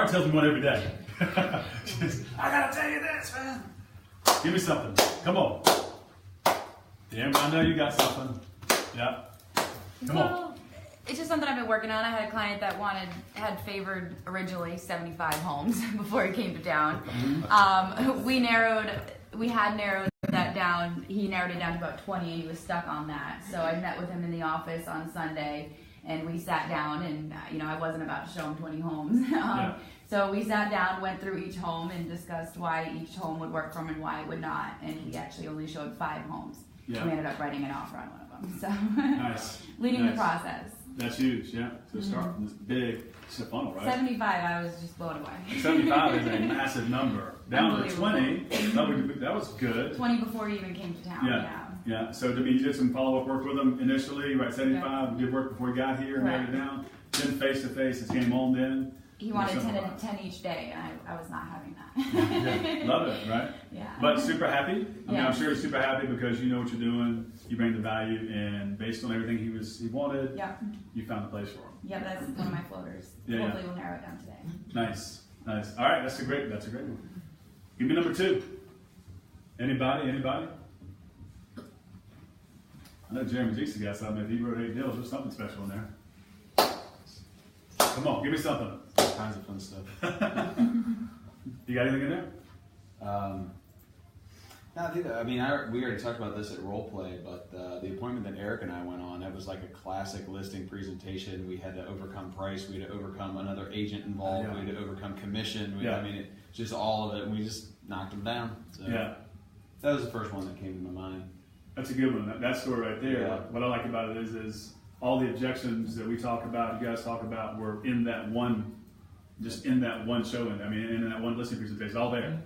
heart tells me one every day. I gotta tell you this, man. Give me something. Come on. Damn, I know you got something. Yeah. Come on. It's just something I've been working on. I had a client that had favored originally 75 homes before he came to town. We had narrowed that down. He narrowed it down to about 20 and he was stuck on that. So I met with him in the office on Sunday and we sat down and, I wasn't about to show him 20 homes. So we sat down, went through each home and discussed why each home would work for him and why it would not. And he actually only showed 5 homes. Yeah. We ended up writing an offer on one of them. So Nice. leading the process. That's huge, yeah. So start from this big, it's a funnel, right? 75, I was just blown away. 75 is a massive number. Down to 20, that was good. 20 before he even came to town, Yeah. So you did some follow-up work with him initially, right? 75, did work before he got here, narrowed it down. Then face-to-face, it came on then. He wanted 10 each day, and I was not having that. Yeah. Love it, right? Yeah. But super happy. I mean, I'm sure he's super happy because you know what you're doing. You bring the value, and based on everything he wanted, you found a place for him. Yeah, that's one of my floaters. Hopefully we'll narrow it down today. Nice. All right, that's a great one. Give me number 2. Anybody? I know Jeremy Jeeksy got something. If he wrote 8 deals, there's something special in there. Come on, give me something. All kinds of fun stuff. You got anything in there? No, we already talked about this at role play, but the appointment that Eric and I went on, that was like a classic listing presentation. We had to overcome price, we had to overcome another agent involved, we had to overcome commission. Just all of it, and we just knocked them down. So that was the first one that came to my mind. That's a good one. That story right there. Yeah. What I like about it is all the objections that we talk about, you guys talk about, were in that one showing. I mean, in that one listing presentation, all there.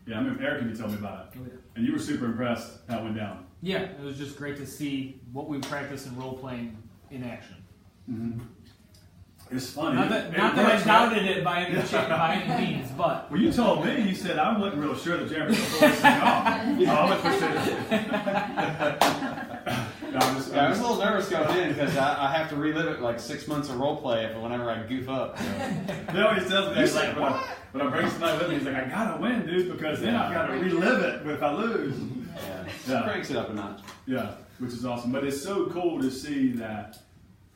Yeah, I remember Eric, you told me about it. Oh, yeah. And you were super impressed how it went down. Yeah, it was just great to see what we practice in role playing in action. Mm-hmm. It's funny. Not that I doubted it by any means, but. Well, you told me, you said, I wasn't real sure that Jeremy was going to pull this thing off. I was I was a little nervous going in because I have to relive it like 6 months of role play whenever I goof up. So. He always tells me, he's like, when I bring somebody with me, he's like, I gotta win, dude, because then I've got to relive it if I lose. Yeah, cranks it up a notch. Yeah, which is awesome. But it's so cool to see that,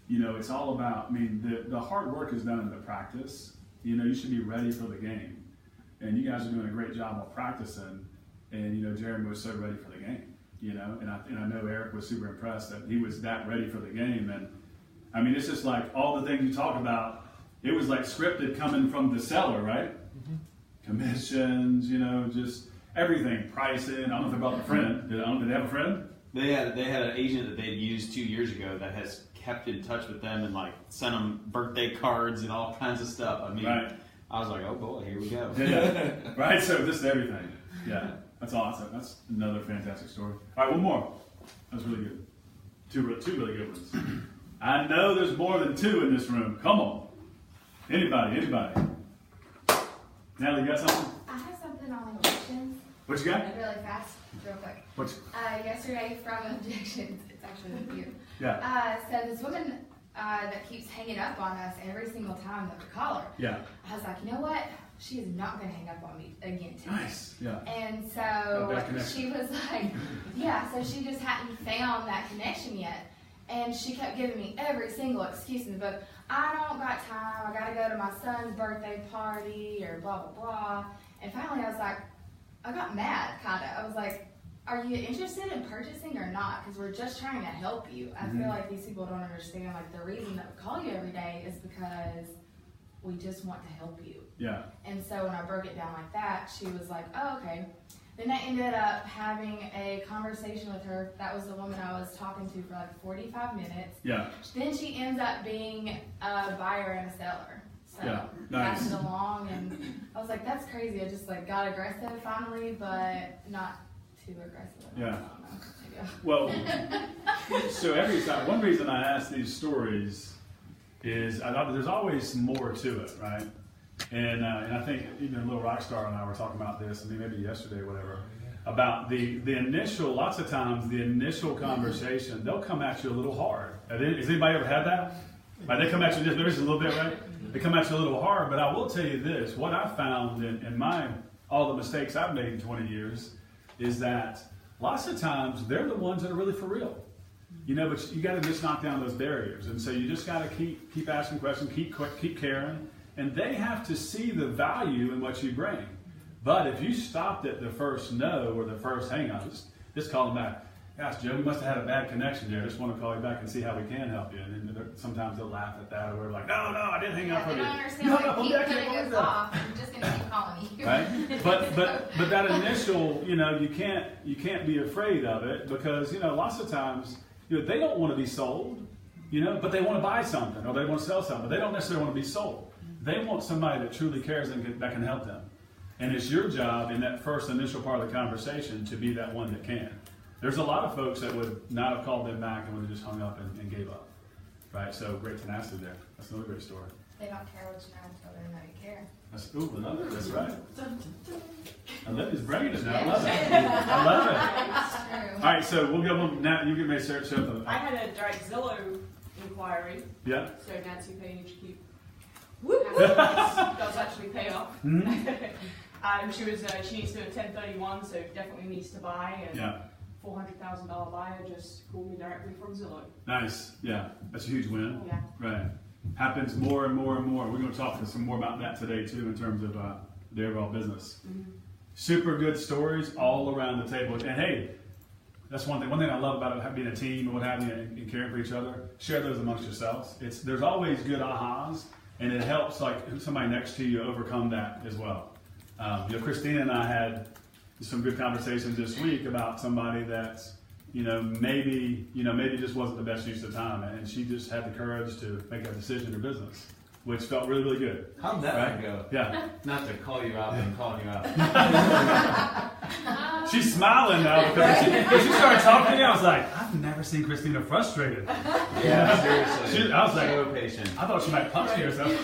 it's all about, the hard work is done in the practice. You should be ready for the game. And you guys are doing a great job of practicing. And, Jeremy was so ready for the game. And I know Eric was super impressed that he was that ready for the game. And it's just like all the things you talk about, it was like scripted coming from the seller, right? Mm-hmm. Commissions, just everything, pricing. I don't know if they brought a friend. Did they have a friend? They had an agent that they'd used 2 years ago that has kept in touch with them and sent them birthday cards and all kinds of stuff. Right. I was like, oh boy, here we go. Yeah. Right. So just everything. Yeah. That's awesome. That's another fantastic story. All right, one more. That's really good. Two really good ones. I know there's more than 2 in this room. Come on. Anybody? Natalie, you got something? I have something on Objections. What you got? Really fast, real quick. Yesterday from Objections, it's actually with you. Yeah. So this woman that keeps hanging up on us every single time that we call her. Yeah. I was like, you know what? She is not going to hang up on me again today. Nice. Yeah. And so she was like, so she just hadn't found that connection yet. And she kept giving me every single excuse in the book. I don't got time. I got to go to my son's birthday party or blah, blah, blah. And finally I was like, I got mad, kind of. I was like, are you interested in purchasing or not? Because we're just trying to help you. I feel like these people don't understand, the reason that we call you every day is because we just want to help you. Yeah. And so when I broke it down like that, she was like, oh, okay. Then I ended up having a conversation with her. That was the woman I was talking to for 45 minutes. Yeah. Then she ends up being a buyer and a seller. So passed it along, and I was like, that's crazy. I just got aggressive finally, but not too aggressive. Yeah. Well, so every time, one reason I ask these stories is there's always more to it, right? And I think even Little Rockstar and I were talking about this, maybe yesterday or whatever, about the initial, lots of times the initial conversation, they'll come at you a little hard. Has anybody ever had that? Like they come at you just a little bit, right? they come at you a little hard, but I will tell you this, what I found in all the mistakes I've made in 20 years is that lots of times they're the ones that are really for real. You know, but you got to just knock down those barriers. And so you just got to keep asking questions, keep caring. And they have to see the value in what you bring. But if you stopped at the first no or the first hang on, just call them back. Gosh, Joe, we must have had a bad connection there. I just want to call you back and see how we can help you. And sometimes they'll laugh at that, or we're like, no, I didn't hang up on you. They don't understand why you keep cutting us off. I'm just going to keep calling you. Right? But that initial, you know, you can't be afraid of it, because, you know, lots of times, you know, they don't want to be sold, you know, but they want to buy something or they want to sell something. But they don't necessarily want to be sold. They want somebody that truly cares and that can help them. And it's your job in that first initial part of the conversation to be that one that can. There's a lot of folks that would not have called them back and would have just hung up and gave up. Right? So great tenacity there. That's another great story. They don't care what you know until they know you care. I love it. That's right. I love his bringing it now. I love it. I love it. It's true. All right, so we'll get one. Now you get me search something. I had a direct Zillow inquiry. Yeah. So Nancy Page keep. Does actually pay off. Mm-hmm. She needs to do a 1031, so definitely needs to buy. And yeah. $400,000 buyer just called me directly from Zillow. Nice. Yeah. That's a huge win. Yeah. Right. Happens more and more and more. We're going to talk some more about that today too, in terms of the overall business. Mm-hmm. Super good stories all around the table. And hey, that's one thing. One thing I love about being a team and what have you, and caring for each other. Share those amongst yourselves. There's always good ahas, and it helps like somebody next to you overcome that as well. You know, Christina and I had some good conversations this week about somebody that's, maybe just wasn't the best use of time, and she just had the courage to make that decision in her business, which felt really, really good. How'd that go? Yeah. Not to call you out, but calling you out. She's smiling now because she started talking to me. I was like, I've never seen Christina frustrated. Yeah, seriously. I was like, so patient. I thought she might punch me or something.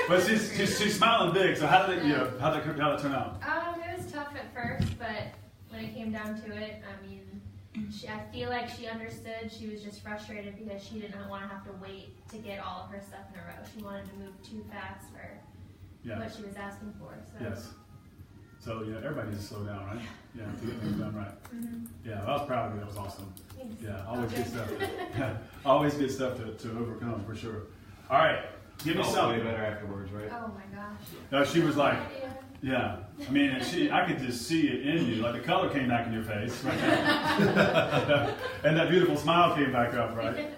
But she's smiling big. So how did it turn out? It was tough at first, but when it came down to it, I mean, I feel like she understood. She was just frustrated because she didn't want to have to wait to get all of her stuff in a row. She wanted to move too fast for what she was asking for. So. Yes. So everybody needs to slow down, right? Yeah, to get things done right. Mm-hmm. Yeah, I was proud of you. That was awesome. Thanks. Yeah, always good stuff. Yeah, always good stuff to overcome for sure. All right, give me something. Way better afterwards, right? Oh my gosh. No, she was like, yeah. I mean, I could just see it in you. Like the color came back in your face, right? And that beautiful smile came back up, right?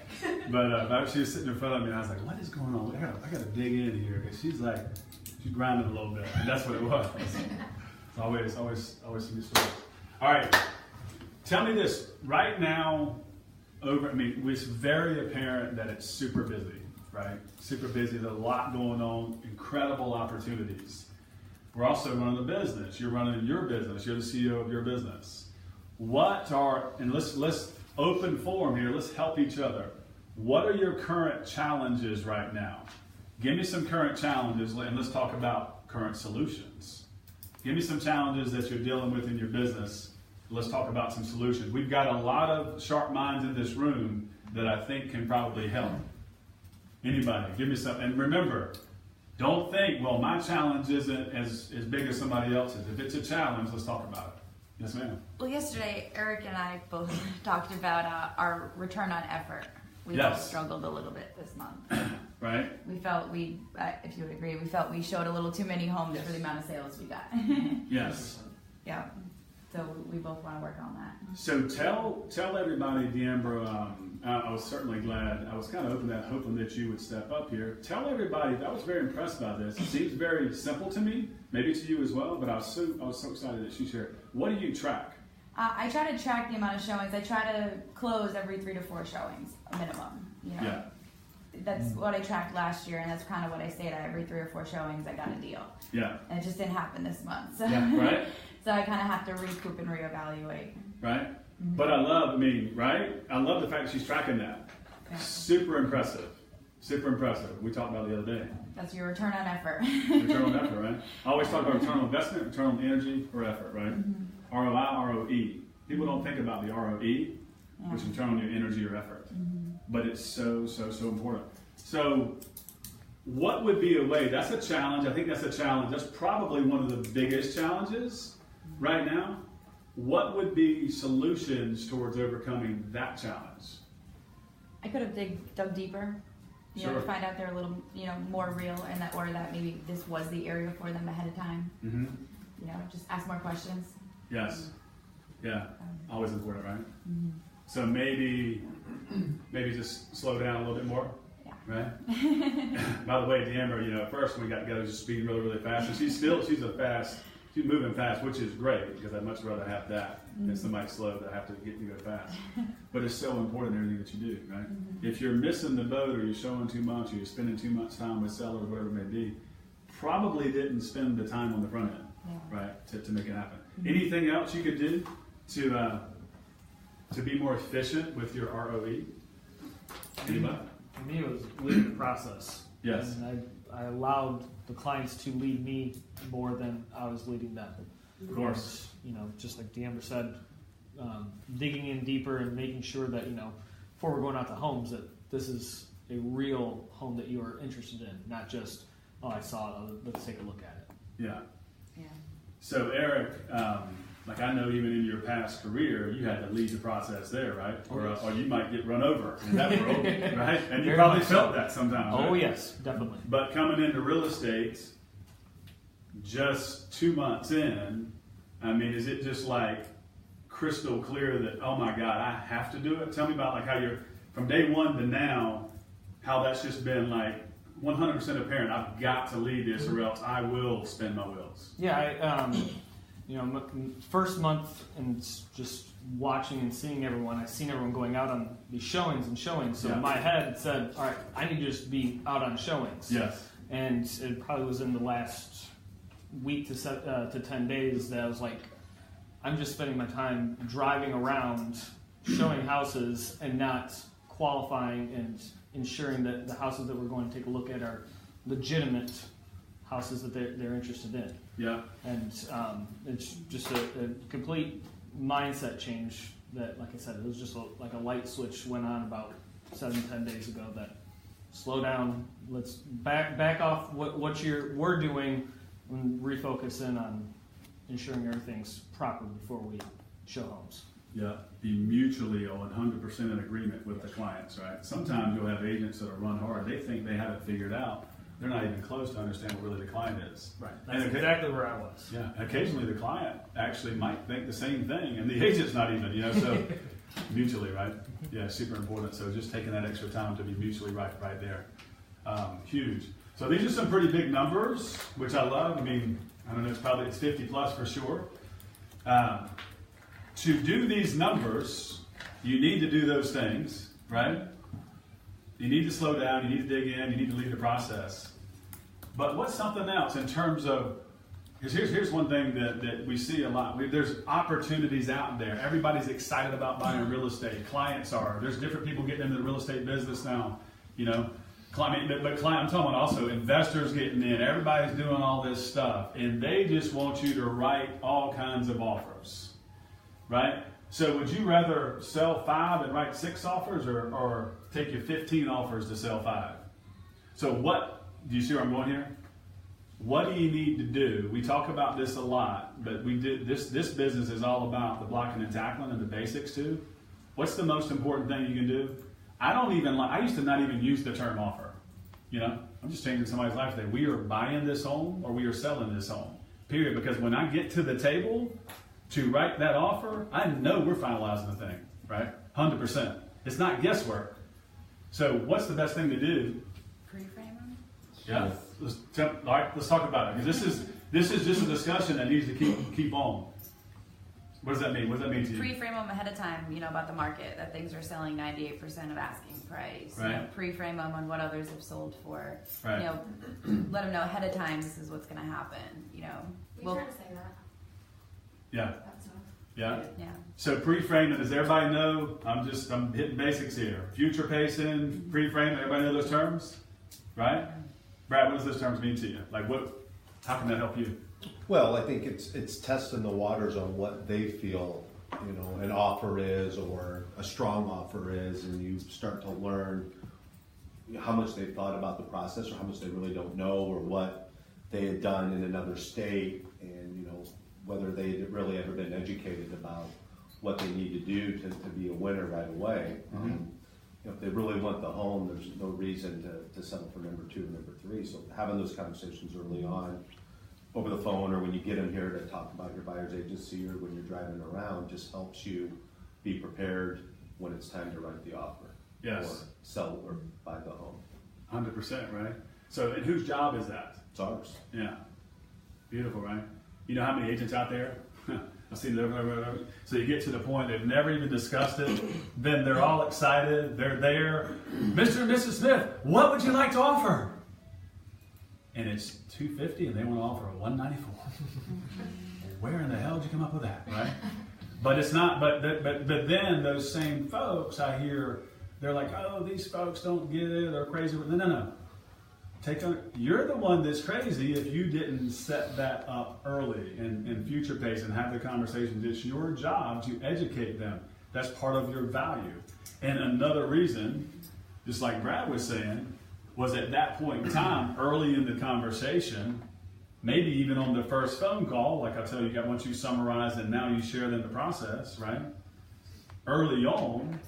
But she was sitting in front of me, and I was like, "What is going on? I got to dig in here." Because she's grinding a little bit, and that's what it was. It's always some good stories. All right, tell me this right now. It's very apparent that it's super busy, right? Super busy. There's a lot going on. Incredible opportunities. We're also running a business. You're running your business. You're the CEO of your business. And let's open forum here. Let's help each other. What are your current challenges right now? Give me some current challenges, and let's talk about current solutions. Give me some challenges that you're dealing with in your business. Let's talk about some solutions. We've got a lot of sharp minds in this room that I think can probably help. Anybody, give me some. And remember, don't think, well, my challenge isn't as big as somebody else's. If it's a challenge, let's talk about it. Yes, ma'am. Well, yesterday, Eric and I both talked about our return on effort. We both struggled a little bit this month. Right. We felt if you would agree, we showed a little too many homes for the amount of sales we got. Yes. Yeah. So we both want to work on that. So tell everybody, D'Ambro, I was certainly glad. I was kind of hoping that you would step up here. Tell everybody, I was very impressed by this. It seems very simple to me, maybe to you as well, but I was so excited that she shared. What do you track? I try to track the amount of showings. I try to close every 3 to 4 showings, a minimum. Yeah. That's what I tracked last year, and that's kind of what I stayed at. Every 3 or 4 showings, I got a deal. Yeah. And it just didn't happen this month. So, right? So I kind of have to recoup and reevaluate. Right? Mm-hmm. But I love the fact that she's tracking that. Okay. Super impressive. We talked about it the other day. That's your return on effort. Return on effort, right? I always talk about return on investment, return on energy, or effort, right? Mm-hmm. ROI, ROE. People don't think about the ROE, which is return on your energy or effort. Mm-hmm. But it's so important. So what would be a way? That's a challenge. I think that's a challenge. That's probably one of the biggest challenges right now. What would be solutions towards overcoming that challenge? I could have dug deeper, you know, to find out they're a little, you know, more real in that, or that maybe this was the area for them ahead of time. Mm-hmm. You know, just ask more questions. Yes. Yeah. Always important, right? Mm-hmm. So maybe just slow down a little bit more. Yeah. Right. By the way, Deamber, you know, at first when we got together, just speeding really, really fast, and she's moving fast, which is great because I'd much rather have that than somebody slow that I have to get to go fast. But it's so important everything that you do, right? Mm-hmm. If you're missing the boat, or you're showing too much, or you're spending too much time with sellers, whatever it may be, probably didn't spend the time on the front end, right, to make it happen. Mm-hmm. Anything else you could do to be more efficient with your ROE? Anybody? For me, it was leading the process. Yes. And I allowed the clients to lead me more than I was leading them. Of course. You know, just like Deamber said, digging in deeper and making sure that, you know, before we're going out to homes, that this is a real home that you are interested in, not just, oh, I saw it, let's take a look at it. Yeah. Yeah. So Eric, like I know even in your past career, you had to lead the process there, right? Or you might get run over in that world, right? And you probably felt that sometimes. Oh, right? yes, definitely. But coming into real estate, just 2 months in, I mean, is it just like crystal clear that, oh my God, I have to do it? Tell me about like how you're, from day one to now, how that's just been like 100% apparent. I've got to lead this or else I will spin my wheels. Yeah, you know, first month and just watching and seeing everyone, I've seen everyone going out on these showings. So in my head it said, all right, I need to just be out on showings. Yes. And it probably was in the last week to 10 days that I was like, I'm just spending my time driving around, showing houses and not qualifying and ensuring that the houses that we're going to take a look at are legitimate houses that they're interested in. Yeah. And it's just a complete mindset change that, like I said, it was just like a light switch went on about 7-10 days ago that slow down, let's back off what we're doing and refocus in on ensuring everything's proper before we show homes. Yeah, be mutually 100% in agreement with the clients, right? Sometimes you'll have agents that will run hard. They think they have it figured out. They're not even close to understand what really the client is. Right. That's exactly where I was. Yeah. Occasionally the client actually might think the same thing, and the agent's not even, you know, so mutually, right? Yeah, super important. So just taking that extra time to be mutually right there. Huge. So these are some pretty big numbers, which I love. I mean, I don't know, it's 50 plus for sure. To do these numbers, you need to do those things, right? You need to slow down, you need to dig in, you need to lead the process. But what's something else in terms of, because here's one thing that we see a lot. There's opportunities out there. Everybody's excited about buying real estate. Clients are. There's different people getting into the real estate business now, you know. I'm talking about also investors getting in. Everybody's doing all this stuff, and they just want you to write all kinds of offers, right? So would you rather sell 5 and write 6 offers, or take your 15 offers to sell 5? So do you see where I'm going here? What do you need to do? We talk about this a lot, but this business is all about the blocking and tackling and the basics too. What's the most important thing you can do? I used to not even use the term offer. You know, I'm just changing somebody's life today. We are buying this home or we are selling this home, period. Because when I get to the table to write that offer, I know we're finalizing the thing, right? 100%. It's not guesswork. So what's the best thing to do? Pre-frame them? Yeah. Let's talk about it. Because this is just a discussion that needs to keep on. What does that mean? What does that mean to you? Pre-frame them ahead of time, you know, about the market, that things are selling 98% of asking price. Right. You know, pre-frame them on what others have sold for. Right. You know, let them know ahead of time this is what's going to happen. You know, We try to say that. Yeah. That's all. Yeah. Yeah. So pre-framing, does everybody know? I'm hitting basics here. Future pacing, pre-framing, everybody know those terms? Right? Brad, what does those terms mean to you? Like how can that help you? Well, I think it's testing the waters on what they feel, you know, an offer is or a strong offer is, and you start to learn how much they've thought about the process, or how much they really don't know, or what they had done in another state, and whether they had really ever been educated about what they need to do to be a winner right away. If they really want the home, there's no reason to settle for number 2 and number 3. So having those conversations early on, over the phone, or when you get in here to talk about your buyer's agency, or when you're driving around, just helps you be prepared when it's time to write the offer. Yes. Or sell or buy the home. 100%, right? So, and whose job is that? It's ours. Yeah. Beautiful, right? You know how many agents out there? I've seen it over and over and over. So you get to the point they've never even discussed it. Then they're all excited. They're there. Mr. and Mrs. Smith, what would you like to offer? And it's $250, and they want to offer a $194. Where in the hell did you come up with that, right? But it's not. But then those same folks, I hear, they're like, oh, these folks don't get it. They're crazy. No. You're the one that's crazy if you didn't set that up early in future pace and have the conversations. It's your job to educate them. That's part of your value. And another reason, just like Brad was saying, was at that point in time, early in the conversation, maybe even on the first phone call, like I tell you, once you summarize and now you share them the process, right? Early on,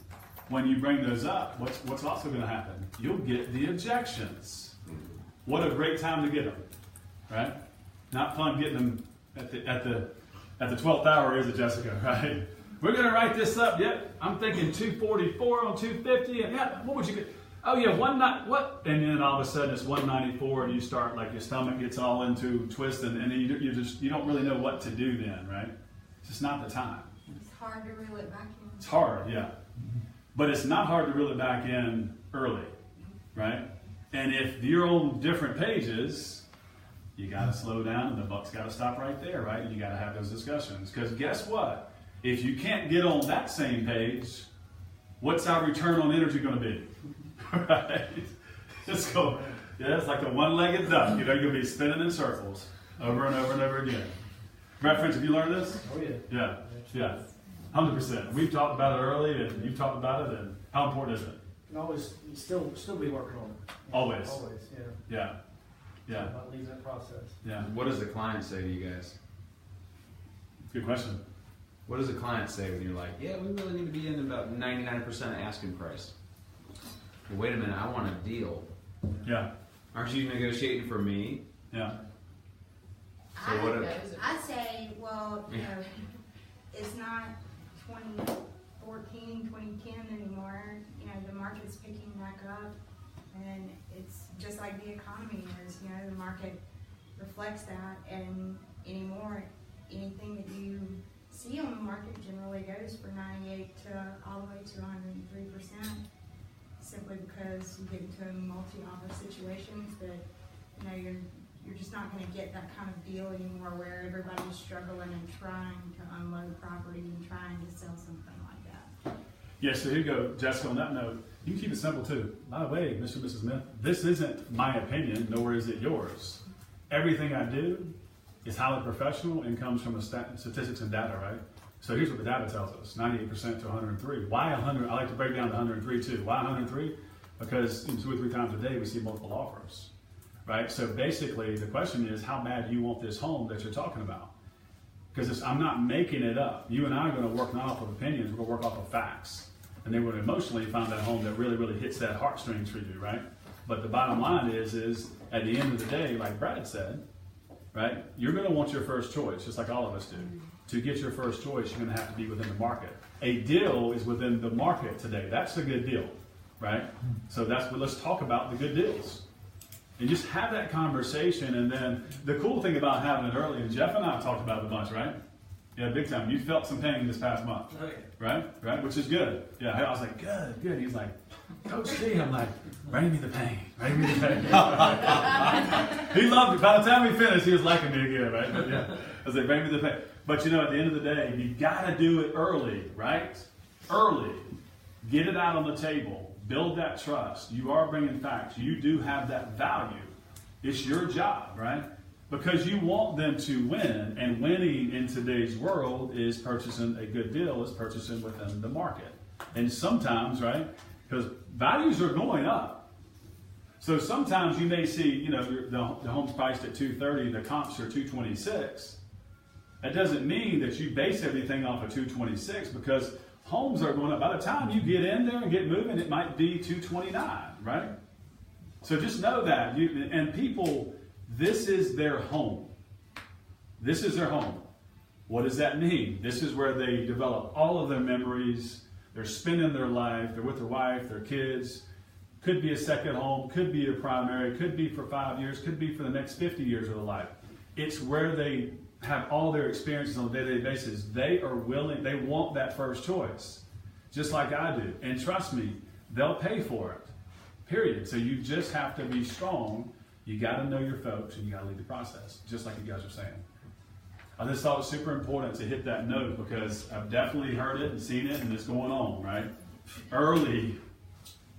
when you bring those up, what's also going to happen? You'll get the objections. What a great time to get them, right? Not fun getting them at the 12th hour, is it, Jessica? Right? We're going to write this up. Yep, I'm thinking 244 on 250. And yeah, what would you get? Oh yeah, what? And then all of a sudden it's 194, and you start, like, your stomach gets all into twist, and you don't really know what to do then, right? It's just not the time. It's hard to reel it back in. It's hard, yeah. But it's not hard to reel it back in early, right? And if you're on different pages, you got to slow down, and the buck's got to stop right there, right? And you got to have those discussions. Because guess what? If you can't get on that same page, what's our return on energy going to be? Right? Just go. Yeah, it's like a one-legged duck. You're going to be spinning in circles over and over and over again. Reference, have you learned this? Oh, yeah. Yeah. 100%. We've talked about it early, and you've talked about it, and how important is it? You can always still be working on it. Always. Always, Yeah. Not leaving that process. Yeah. What does the client say to you guys? Good question. What does the client say when you're like, yeah, we really need to be in about 99% of asking price? Well, wait a minute, I want a deal. Yeah. Aren't you negotiating for me? Yeah. So what? I say, well, it's not 2014, 2010 anymore. The market's picking back up, and it's just like the economy is. The market reflects that, and anymore, anything that you see on the market generally goes for 98 to all the way to 103%, simply because you get into multi-offer situations that you're just not going to get that kind of deal anymore, where everybody's struggling and trying to unload property and trying to sell something like that. Yeah, so here you go, Jessica, on that note, you can keep it simple too. By the way, Mr. and Mrs. Smith, this isn't my opinion, nor is it yours. Everything I do is highly professional and comes from statistics and data, right? So here's what the data tells us, 98% to 103. Why 100? I like to break down to 103 too. Why 103? Because 2 or 3 times a day we see multiple offers, right? So basically the question is, how bad do you want this home that you're talking about? Because I'm not making it up. You and I are going to work not off of opinions, we're going to work off of facts. And then we're going to emotionally find that home that really, really hits that heartstrings for you, right? But the bottom line is at the end of the day, like Brad said, right, you're going to want your first choice, just like all of us do. To get your first choice, you're going to have to be within the market. A deal is within the market today. That's a good deal, right? So let's talk about the good deals. And just have that conversation. And then the cool thing about having it early, and Jeff and I have talked about it a bunch, right? Yeah, big time. You felt some pain this past month, right? Which is good. Yeah, I was like, good. He's like, Coach C. I'm like, bring me the pain. He loved it. By the time we finished, he was liking me again, right? But yeah, I was like, bring me the pain. But at the end of the day, you got to do it early, right? Early. Get it out on the table. Build that trust. You are bringing facts. You do have that value. It's your job, right? Because you want them to win, and winning in today's world is purchasing a good deal, is purchasing within the market. And sometimes, right, because values are going up. So sometimes you may see, the home's priced at 230, the comps are 226. That doesn't mean that you base everything off of 226, because homes are going up. By the time you get in there and get moving, it might be 229, right? So just know that. And people, this is their home. This is their home. What does that mean? This is where they develop all of their memories. They're spending their life. They're with their wife, their kids. Could be a second home, could be a primary, could be for 5 years, could be for the next 50 years of their life. It's where they have all their experiences on a day-to-day basis. They are willing, they want that first choice, just like I do. And trust me, they'll pay for it, period. So you just have to be strong. You got to know your folks, and you got to lead the process, just like you guys are saying. I just thought it was super important to hit that note, because I've definitely heard it and seen it, and it's going on, right? Early.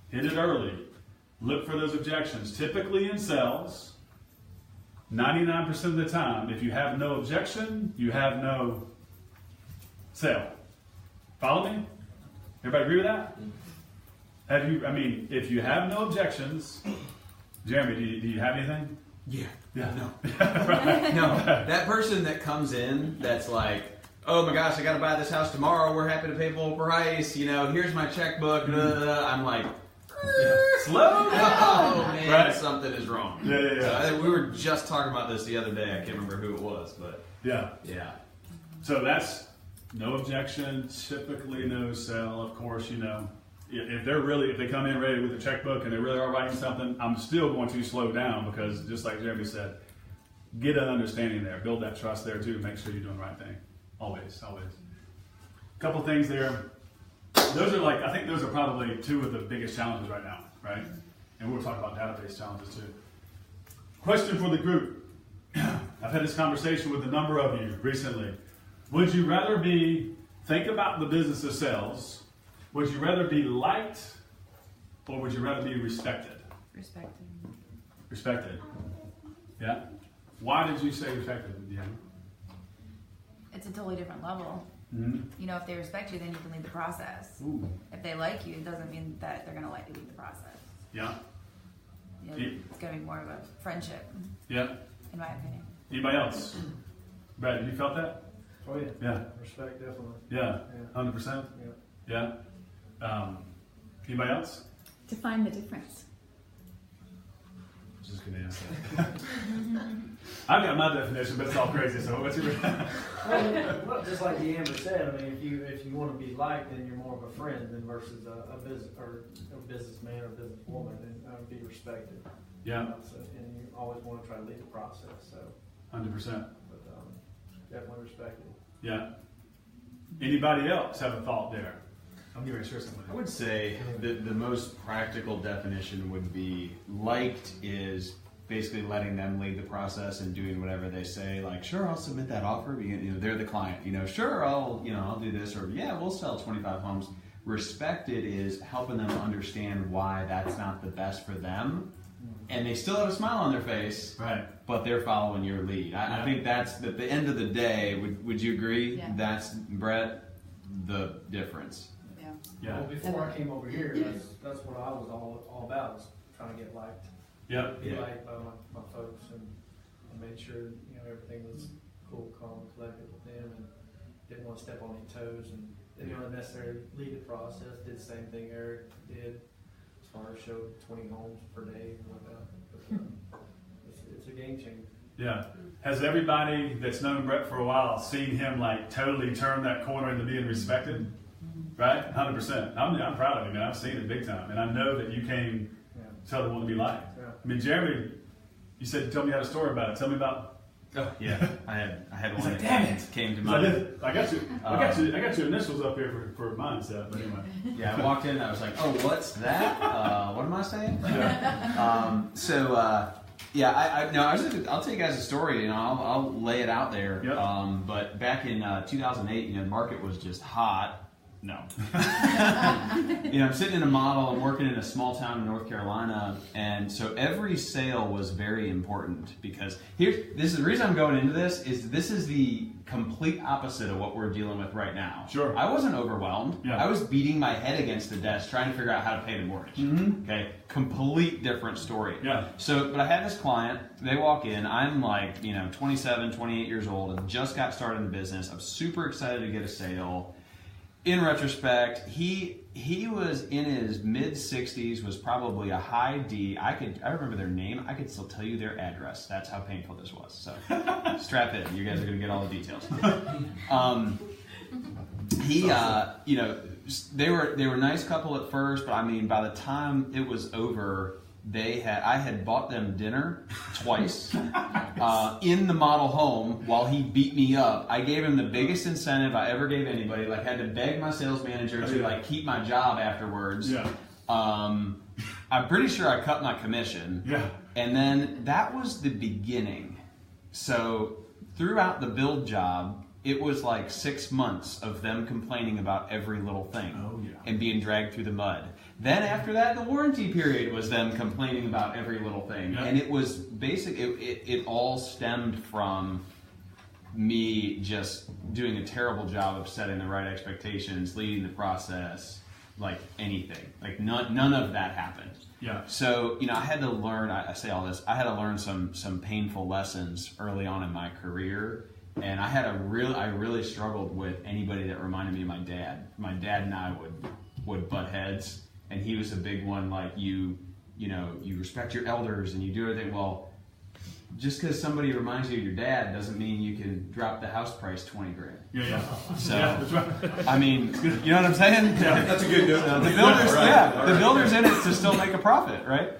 Hit it early. Look for those objections. Typically in sales, 99% of the time, if you have no objection, you have no sale. Follow me? Everybody agree with that? If you have no objections, Jeremy, do you have anything? Yeah. No. Right. No. That person that comes in that's like, oh my gosh, I got to buy this house tomorrow. We're happy to pay full price. Here's my checkbook. I'm like, slow down. Oh man, right? Something is wrong. Yeah. We were just talking about this the other day. I can't remember who it was, but yeah. So that's no objection, typically no sale. Of course, if they come in ready with a checkbook and they really are writing something, I'm still going to slow down, because just like Jeremy said, get an understanding there, build that trust there too. Make sure you're doing the right thing. Always. A couple things there. I think those are probably two of the biggest challenges right now, right? And we'll talk about database challenges too. Question for the group. I've had this conversation with a number of you recently. Would you rather think about the business of sales, would you rather be liked, or would you rather be respected? Respected. Yeah? Why did you say respected, Deanna? It's a totally different level. Mm-hmm. If they respect you, then you can lead the process. Ooh. If they like you, it doesn't mean that they're going to let you lead the process. Yeah. It's going to be more of a friendship. Yeah. In my opinion. Anybody else? Brad, have you felt that? Oh yeah. Yeah. Respect, definitely. Yeah. 100%. Yeah. Anybody else? To find the difference. Just gonna answer that. I've got my definition, but it's all crazy. So what's your? Well, just like Amber said, if you want to be liked, then you're more of a friend than versus a business or a businessman or businesswoman, and be respected. Yeah. And you always want to try to lead the process. So. 100%. But definitely respected. Yeah. Anybody else have a thought there? I'm going to share something. I would say the most practical definition would be liked is basically letting them lead the process and doing whatever they say. Like, sure, I'll submit that offer. They're the client. Sure, I'll do this, or yeah, we'll sell 25 homes. Respected is helping them understand why that's not the best for them, and they still have a smile on their face. Right. But they're following your lead. I think that's at the end of the day. Would you agree? Yeah. That's, Brett, the difference. Yeah. Well, before I came over here, that's what I was all about, was trying to get liked. Yep. Be liked by my folks, and made sure everything was cool, calm, collected with them, and didn't want to step on any toes, and didn't want to necessarily lead the process. Did the same thing Eric did, as far as showed 20 homes per day and whatnot. But it's a game changer. Yeah. Has everybody that's known Brett for a while seen him totally turn that corner into being respected? Right? 100%. I'm proud of you, man. I've seen it big time. And I know that you came to tell them what to be like. Yeah. Jeremy, you said you told me a story about it. Tell me about. Oh yeah, I had one. Like, damn it! Came to mind. I got your initials up here for mindset. But anyway. Yeah, I walked in. I was like, oh, what's that? What am I saying? Yeah. I'll tell you guys a story, and I'll lay it out there. Yep. But back in 2008, the market was just hot. No. I'm sitting in a model. I'm working in a small town in North Carolina, and so every sale was very important because this is the reason I'm going into this is the complete opposite of what we're dealing with right now. Sure. I wasn't overwhelmed. Yeah. I was beating my head against the desk trying to figure out how to pay the mortgage. Mm-hmm. Okay, complete different story. Yeah. So, but I had this client. They walk in. I'm like, 27, 28 years old, and just got started in business. I'm super excited to get a sale. In retrospect, he was in his mid 60s, was probably a high D. I remember their name. I could still tell you their address. That's how painful this was. So strap in. You guys are going to get all the details. They were a nice couple at first, but I mean, by the time it was over, I had bought them dinner twice in the model home while he beat me up. I gave him the biggest incentive I ever gave anybody. Like, had to beg my sales manager to keep my job afterwards. Yeah. I'm pretty sure I cut my commission. Yeah. And then that was the beginning. So throughout the build job, it was like 6 months of them complaining about every little thing and being dragged through the mud. Then after that, the warranty period was them complaining about every little thing. Yeah. And it was it all stemmed from me just doing a terrible job of setting the right expectations, leading the process, like anything. Like none of that happened. Yeah. So, I had to learn, I say all this, I had to learn some painful lessons early on in my career. And I really struggled with anybody that reminded me of my dad. My dad and I would butt heads. And he was a big one, like you respect your elders and you do everything. Well, just because somebody reminds you of your dad doesn't mean you can drop the house price $20,000. Yeah. So, that's right. I mean, you know what I'm saying? Yeah, that's a good note. The builder's in it to still make a profit, right?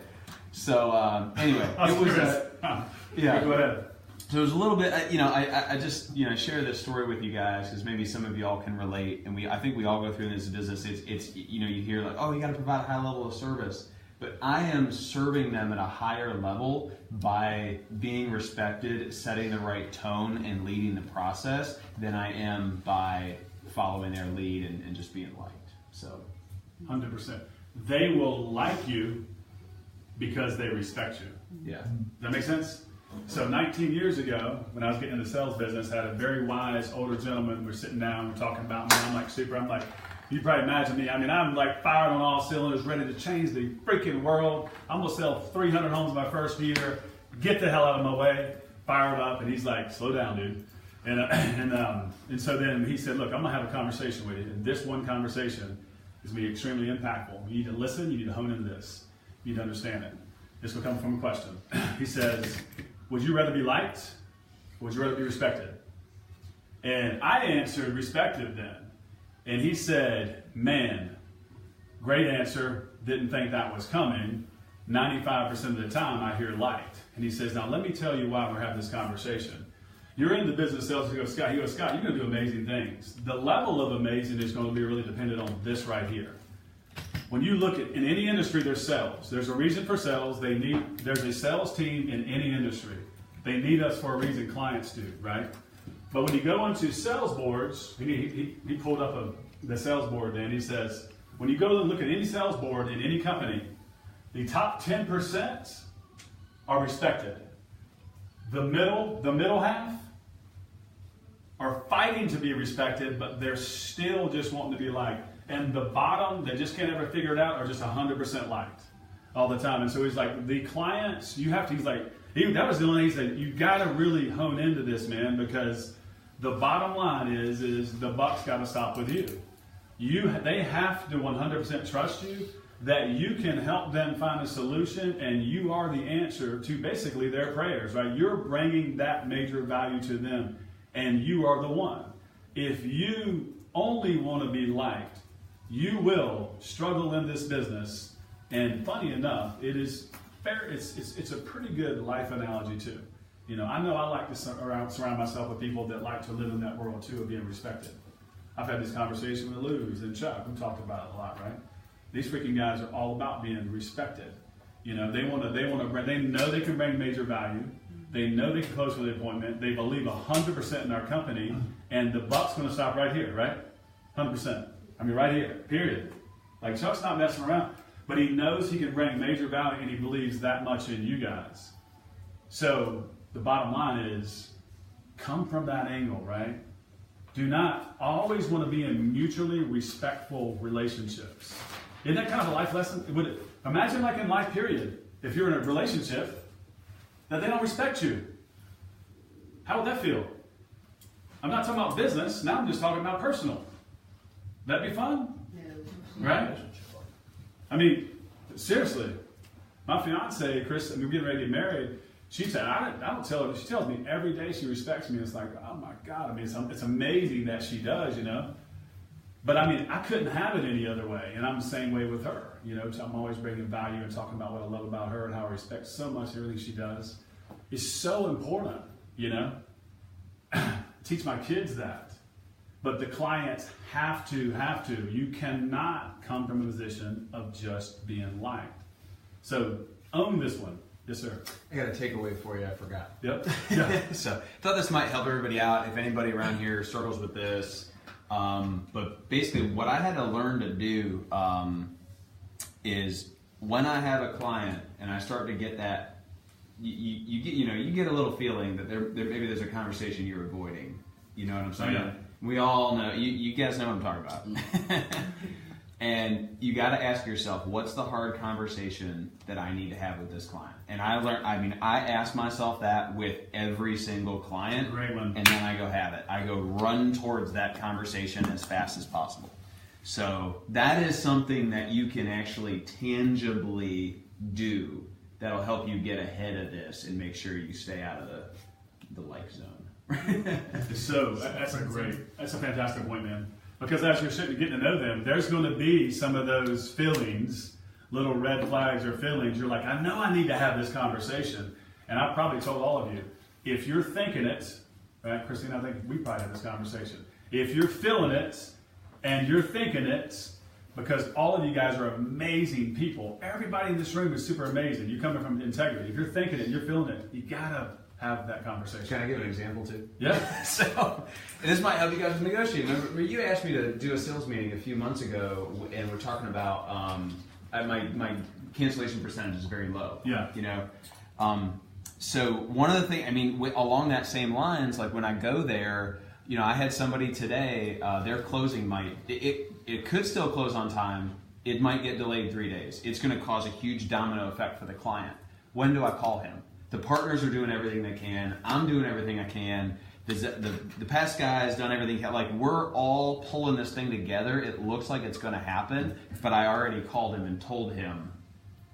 So anyway, it was Go ahead. So it was a little bit, I just share this story with you guys because maybe some of y'all can relate, and I think we all go through this business. It's you hear like, oh, you got to provide a high level of service, but I am serving them at a higher level by being respected, setting the right tone, and leading the process than I am by following their lead and just being liked. So, 100%. They will like you because they respect you. Yeah. Does that make sense? So 19 years ago, when I was getting into the sales business, I had a very wise older gentleman. We're sitting down, we're talking about me. I'm like, you probably imagine me. I mean, I'm like fired on all cylinders, ready to change the freaking world. I'm going to sell 300 homes my first year. Get the hell out of my way. Fired up. And he's like, slow down, dude. And so then he said, look, I'm going to have a conversation with you. And this one conversation is going to be extremely impactful. You need to listen. You need to hone into this. You need to understand it. This will come from a question. He says, would you rather be liked or would you rather be respected? And I answered respected then. And he said, man, great answer. Didn't think that was coming. 95% of the time I hear liked. And he says, now let me tell you why we're having this conversation. You're in the business sales. He goes, Scott, you're going to do amazing things. The level of amazing is going to be really dependent on this right here. When you look at, in any industry, there's sales. There's a reason for sales. There's a sales team in any industry. They need us for a reason, clients do, right? But when you go onto sales boards, he pulled up the sales board and he says, when you go and look at any sales board in any company, the top 10% are respected. The middle half are fighting to be respected, but they're still just wanting to be liked. And the bottom, they just can't ever figure it out, are just 100% liked all the time. And so he's like, the clients, that was the only thing he said, you got to really hone into this, man, because the bottom line is the buck's got to stop with you. They have to 100% trust you, that you can help them find a solution, and you are the answer to basically their prayers, right? You're bringing that major value to them, and you are the one. If you only want to be liked, you will struggle in this business. And funny enough, it is fair. It's a pretty good life analogy too. I know I like to surround myself with people that like to live in that world too of being respected. I've had this conversation with Luz and Chuck. We talked about it a lot, right? These freaking guys are all about being respected. They know they can bring major value. They know they can close for the appointment. They believe 100% in our company, and the buck's going to stop right here, right? 100%. I mean, right here, period. Like, Chuck's not messing around. But he knows he can bring major value, and he believes that much in you guys. So the bottom line is, come from that angle, right? Do not always want to be in mutually respectful relationships. Isn't that kind of a life lesson? Imagine like in life, period, if you're in a relationship that they don't respect you. How would that feel? I'm not talking about business. Now I'm just talking about personal. That'd be fun? No. Right? I mean, seriously. My fiance, Chris, we're getting ready to get married. She said, I don't tell her. She tells me every day she respects me. It's like, oh my God. I mean, it's amazing that she does, you know. But I mean, I couldn't have it any other way. And I'm the same way with her. You know, I'm always bringing value and talking about what I love about her and how I respect so much everything she does. It's so important, you know. Teach my kids that. But the clients have to. You cannot come from a position of just being liked. So own this one. Yes, sir. I got a takeaway for you. I forgot. Yep. Yeah. So thought this might help everybody out. If anybody around here struggles with this, but basically what I had to learn to do is when I have a client and I start to get that, you get a little feeling that there maybe there's a conversation you're avoiding. You know what I'm saying? Oh, yeah. We all know. You guys know what I'm talking about. And you got to ask yourself, what's the hard conversation that I need to have with this client? And I ask myself that with every single client. Great one. And then I go have it. I go run towards that conversation as fast as possible. So that is something that you can actually tangibly do that'll help you get ahead of this and make sure you stay out of the like zone. So that's a fantastic point, man. Because as you're sitting getting to know them, there's going to be some of those feelings, little red flags or feelings. You're like, I know I need to have this conversation. And I've probably told all of you, if you're thinking it, right, Christine, I think we probably had this conversation. If you're feeling it and you're thinking it, because all of you guys are amazing people. Everybody in this room is super amazing. You're coming from integrity. If you're thinking it, you're feeling it, you got to have that conversation. Can I give an example too? Yeah. So, and this might help you guys negotiate. Remember, you asked me to do a sales meeting a few months ago, and we're talking about my cancellation percentage is very low. Yeah. You know, so one of the things, I mean, along that same lines, like when I go there, you know, I had somebody today. Their closing it could still close on time. It might get delayed 3 days. It's going to cause a huge domino effect for the client. When do I call him? The partners are doing everything they can. I'm doing everything I can. The past guy has done everything. Like, we're all pulling this thing together. It looks like it's going to happen, but I already called him and told him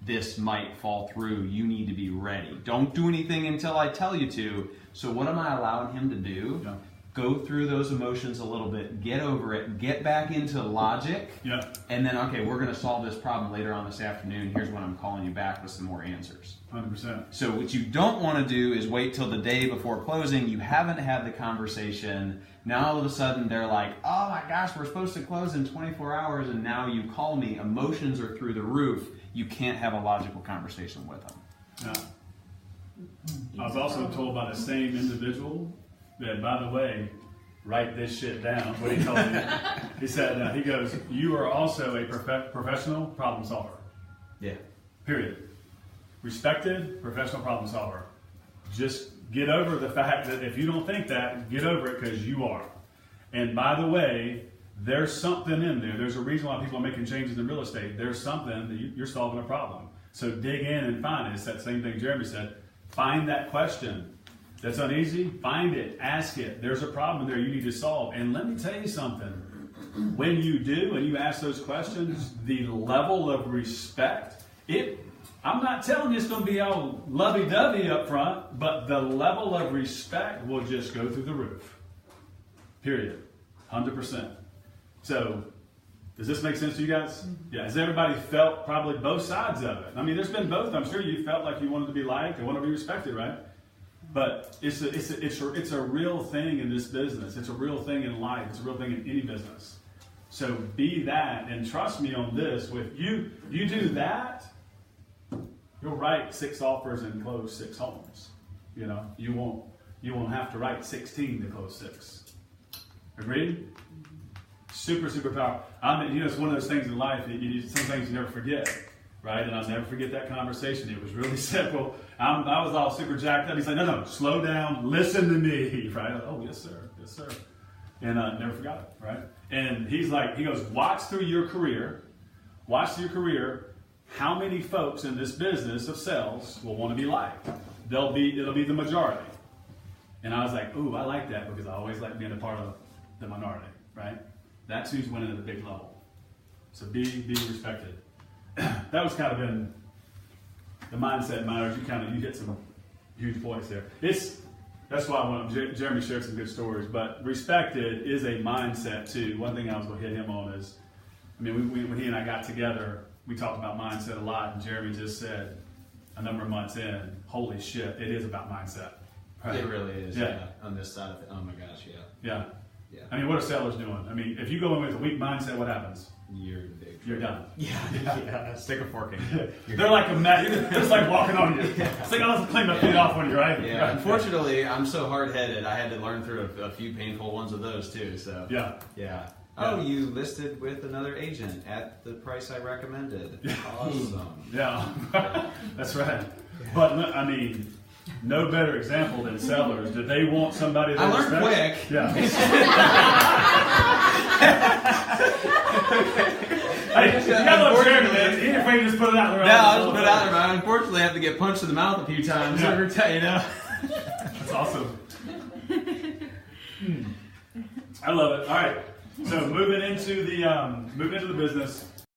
this might fall through. You need to be ready. Don't do anything until I tell you to. So what am I allowing him to do? Yeah. Go through those emotions a little bit, get over it, get back into logic, and then, okay, we're going to solve this problem later on this afternoon. Here's when I'm calling you back with some more answers. 100%. So what you don't want to do is wait till the day before closing. You haven't had the conversation. Now all of a sudden they're like, oh my gosh, we're supposed to close in 24 hours, and now you call me. Emotions are through the roof. You can't have a logical conversation with them. I was also told by the same individual that, by the way, write this shit down. What he told me, he said, he goes, you are also a professional problem solver. Yeah. Period. Respected professional problem solver. Just get over the fact that if you don't think that, get over it, because you are. And by the way, there's something in there. There's a reason why people are making changes in real estate. There's something that you're solving a problem. So dig in and find it. It's that same thing Jeremy said. Find that question. That's uneasy? Find it. Ask it. There's a problem there you need to solve. And let me tell you something. When you do and you ask those questions, the level of respect, I'm not telling you it's going to be all lovey-dovey up front, but the level of respect will just go through the roof. Period. 100%. So, does this make sense to you guys? Yeah. Has everybody felt probably both sides of it? I mean, there's been both. I'm sure you felt like you wanted to be liked and want to be respected, right? But it's a real thing in this business. It's a real thing in life. It's a real thing in any business. So be that, and trust me on this. With you do that, you'll write 6 offers and close 6 homes. You know, you won't have to write 16 to close 6. Agreed? Super, super powerful. It's one of those things in life, some things you never forget, right? And I'll never forget that conversation. It was really simple. I was all super jacked up. He's like, no, slow down, listen to me, right? Like, oh, yes, sir. And I never forgot it, right? And he goes, watch through your career, how many folks in this business of sales will want to be liked? It'll be the majority. And I was like, ooh, I like that because I always like being a part of the minority, right? That's who's winning at the big level. So be respected. That was kind of in the mindset matters. You hit some huge points there. That's why Jeremy shared some good stories, but respected is a mindset too. One thing I was going to hit him on is, when he and I got together, we talked about mindset a lot, and Jeremy just said a number of months in, holy shit, it is about mindset. Right? It really is, yeah. On this side of it, oh my gosh, yeah. Yeah. What are sellers doing? If you go in with a weak mindset, what happens? You're done. Yeah. Stick a fork in. They're like they're just like walking on you. It's like, I'll clean my feet off on you, right? Yeah. Right. Unfortunately, I'm so hard-headed. I had to learn through a few painful ones of those too. So yeah. Oh, you listed with another agent at the price I recommended. Awesome. Yeah. That's right. But no better example than sellers. Did they want somebody that I learned quick. Yeah. Hey, you gotta look Jeremy, man. He ain't afraid to just put it out there. No, I just put it out there, but I unfortunately have to get punched in the mouth a few times every time, That's awesome. I love it. All right. So moving into the business.